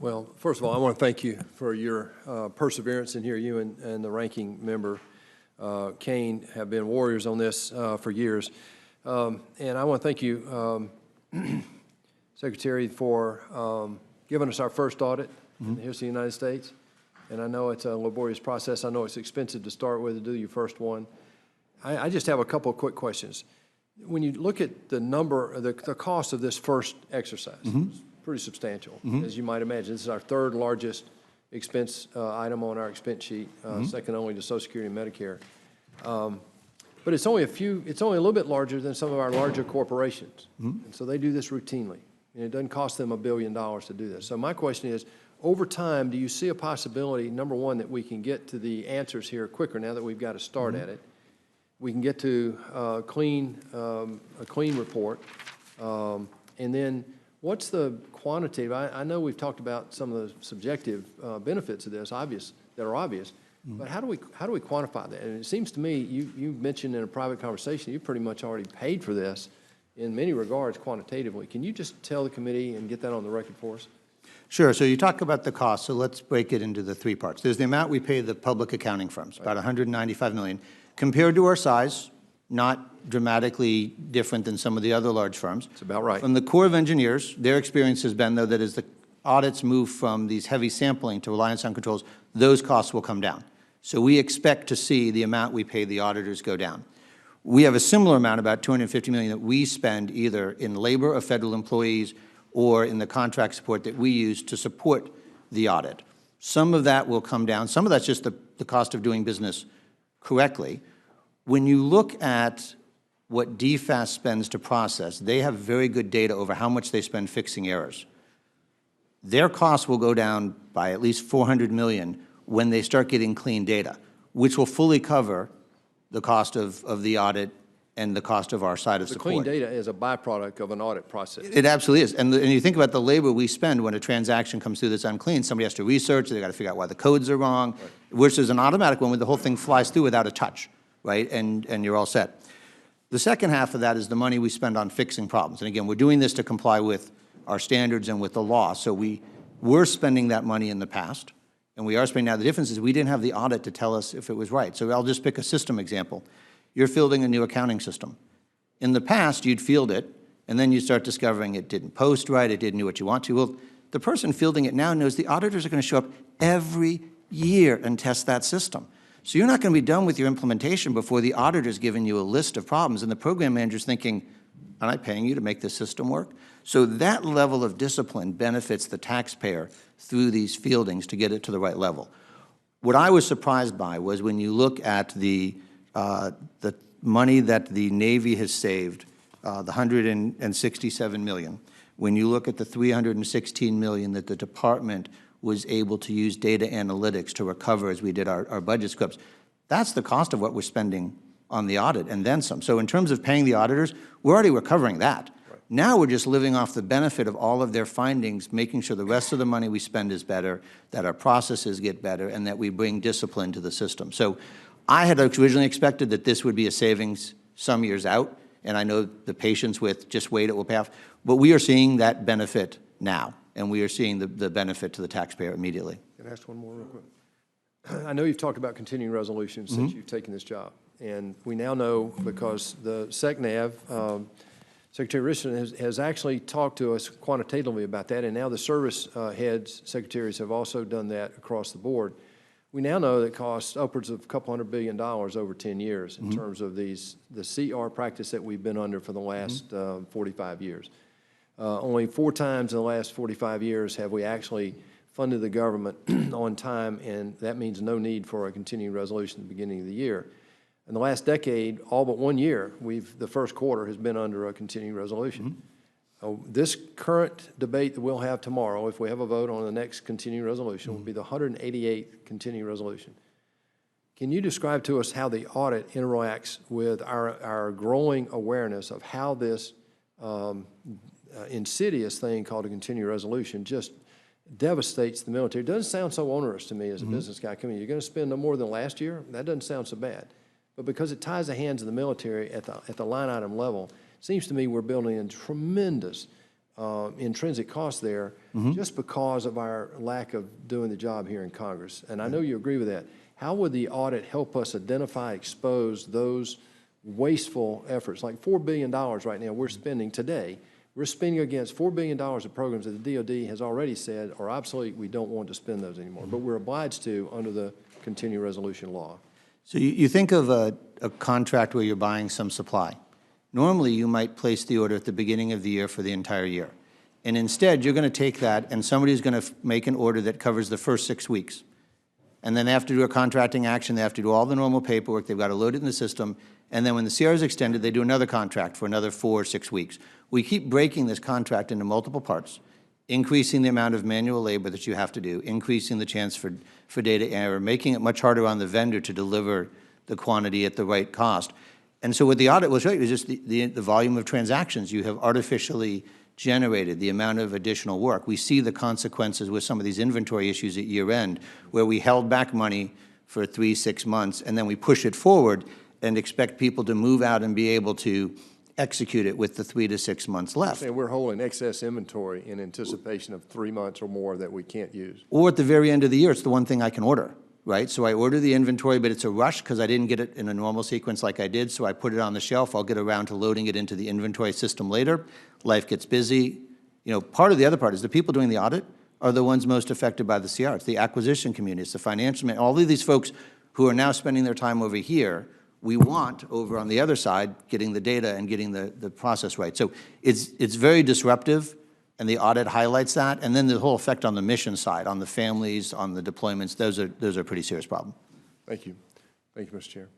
Well, first of all, I want to thank you for your perseverance in here. You and the ranking member, Kane, have been warriors on this for years. And I want to thank you, Secretary, for giving us our first audit in the history of the United States. And I know it's a laborious process. I know it's expensive to start with to do your first one. I just have a couple of quick questions. When you look at the number, the cost of this first exercise, it's pretty substantial, as you might imagine. This is our third largest expense item on our expense sheet, second only to Social Security and Medicare. But it's only a little bit larger than some of our larger corporations. And so they do this routinely. And it doesn't cost them $1 billion to do this. So my question is, over time, do you see a possibility, number one, that we can get to the answers here quicker now that we've got to start at it? We can get to a clean report. And then what's the quantitative? I know we've talked about some of the subjective benefits of this, that are obvious, but how do we quantify that? And it seems to me, you mentioned in a private conversation, you pretty much already paid for this in many regards quantitatively. Can you just tell the committee and get that on the record for us? Sure. So you talk about the cost, so let's break it into the three parts. There's the amount we pay the public accounting firms, about $195 million. Compared to our size, not dramatically different than some of the other large firms. It's about right. From the Corps of Engineers, their experience has been, though, that as the audits move from these heavy sampling to reliance on controls, those costs will come down. So we expect to see the amount we pay the auditors go down. We have a similar amount, about $250 million, that we spend either in labor of federal employees or in the contract support that we use to support the audit. Some of that will come down. Some of that's just the cost of doing business correctly. When you look at what DFAS spends to process, they have very good data over how much they spend fixing errors. Their costs will go down by at least $400 million when they start getting clean data, which will fully cover the cost of the audit and the cost of our side of support. The clean data is a byproduct of an audit process. It absolutely is. And you think about the labor we spend when a transaction comes through that's unclean. Somebody has to research, they've got to figure out why the codes are wrong, versus an automatic one where the whole thing flies through without a touch, right? And you're all set. The second half of that is the money we spend on fixing problems. And again, we're doing this to comply with our standards and with the law. So we were spending that money in the past, and we are spending now. The difference is we didn't have the audit to tell us if it was right. So I'll just pick a system example. You're fielding a new accounting system. In the past, you'd field it, and then you start discovering it didn't post right, it didn't do what you want to. Well, the person fielding it now knows the auditors are going to show up every year and test that system. So you're not going to be done with your implementation before the auditor's giving you a list of problems, and the program manager's thinking, am I paying you to make this system work? So that level of discipline benefits the taxpayer through these fieldings to get it to the right level. What I was surprised by was when you look at the money that the Navy has saved, the $167 million, when you look at the $316 million that the Department was able to use data analytics to recover as we did our budget scripts, that's the cost of what we're spending on the audit and then some. So in terms of paying the auditors, we're already recovering that. Right. Now we're just living off the benefit of all of their findings, making sure the rest of the money we spend is better, that our processes get better, and that we bring discipline to the system. So I had originally expected that this would be a savings some years out, and I know the patience with just wait, it will pay off. But we are seeing that benefit now, and we are seeing the benefit to the taxpayer immediately. Can I ask one more real quick? I know you've talked about continuing resolutions since you've taken this job, and we now know because the SecNav, Secretary Richardson has actually talked to us quantitatively about that, and now the service heads, secretaries have also done that across the board. We now know that it costs upwards of a couple $100 billion over 10 years in terms of the CR practice that we've been under for the last 45 years. Only 4 times in the last 45 years have we actually funded the government on time, and that means no need for a continuing resolution at the beginning of the year. In the last decade, all but 1 year, the first quarter has been under a continuing resolution. This current debate that we'll have tomorrow, if we have a vote on the next continuing resolution, will be the 188th continuing resolution. Can you describe to us how the audit interacts with our growing awareness of how this insidious thing called a continuing resolution just devastates the military? It doesn't sound so onerous to me as a business guy coming in. You're going to spend no more than last year? That doesn't sound so bad. But because it ties the hands of the military at the line item level, it seems to me we're building in tremendous intrinsic cost there just because of our lack of doing the job here in Congress. And I know you agree with that. How would the audit help us identify, expose those wasteful efforts? Like $4 billion right now we're spending today. We're spending against $4 billion of programs that the DoD has already said are obsolete. We don't want to spend those anymore. But we're obliged to under the continuing resolution law. So you think of a contract where you're buying some supply. Normally, you might place the order at the beginning of the year for the entire year. And instead, you're going to take that, and somebody's going to make an order that covers the first 6 weeks. And then they have to do a contracting action. They have to do all the normal paperwork. They've got to load it in the system. And then when the CR is extended, they do another contract for another 4 or 6 weeks. We keep breaking this contract into multiple parts, increasing the amount of manual labor that you have to do, increasing the chance for data error, making it much harder on the vendor to deliver the quantity at the right cost. And so what the audit will show you is just the volume of transactions you have artificially generated, the amount of additional work. We see the consequences with some of these inventory issues at year end, where we held back money for 3, 6 months, and then we push it forward and expect people to move out and be able to execute it with the 3 to 6 months left. And we're holding excess inventory in anticipation of 3 months or more that we can't use. Or at the very end of the year, it's the one thing I can order, right? So I order the inventory, but it's a rush because I didn't get it in a normal sequence like I did, so I put it on the shelf. I'll get around to loading it into the inventory system later. Life gets busy. You know, part of the other part is the people doing the audit are the ones most affected by the CR. It's the acquisition community, it's the financial, all of these folks who are now spending their time over here, we want over on the other side getting the data and getting the process right. So it's very disruptive, and the audit highlights that. And then the whole effect on the mission side, on the families, on the deployments, those are a pretty serious problem. Thank you. Thank you, Mr. Chair.